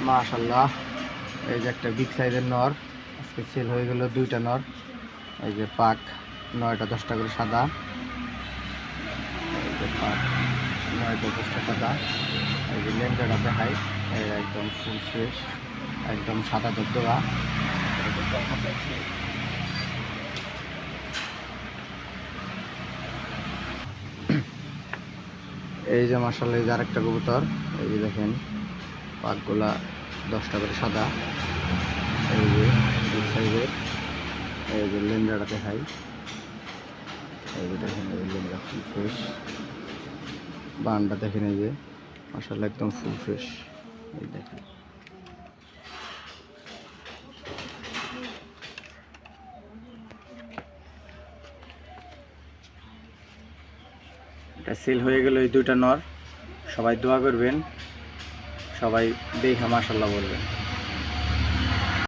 মাশাআল্লাহ, এই যে একটা বিগ সাইজের নর আজকে সেল হয়ে গেল 2টা নর। এই যে পাক 9টা 10টা করে সাদা, এই যে পাক 9টা 10টা সাদা। এই যে লেন্ডাটা দেখাই, একদম ফুল ফ্রেশ, একদম সাদা দবদবা। এই যে মাশাআল্লাহ, এই যে আরেকটা কবুতর। এই যে দেখেন পাকগুলা 10টা করে সাদা। এই যে বিগ সাইজের, এই যে লেন্ডাটা দেখাই, এই যে দেখেন এই লেন্ডা ফুল ফ্রেশ। বানটা দেখেন, এই যে মাশাআল্লাহ একদম ফুল ফ্রেশ। এই দেখেন এটা সেল হয়ে গেল এই 2টা নর। সবাই দোয়া করবেন, সবাই দেখে মাশাআল্লাহ বলবেন।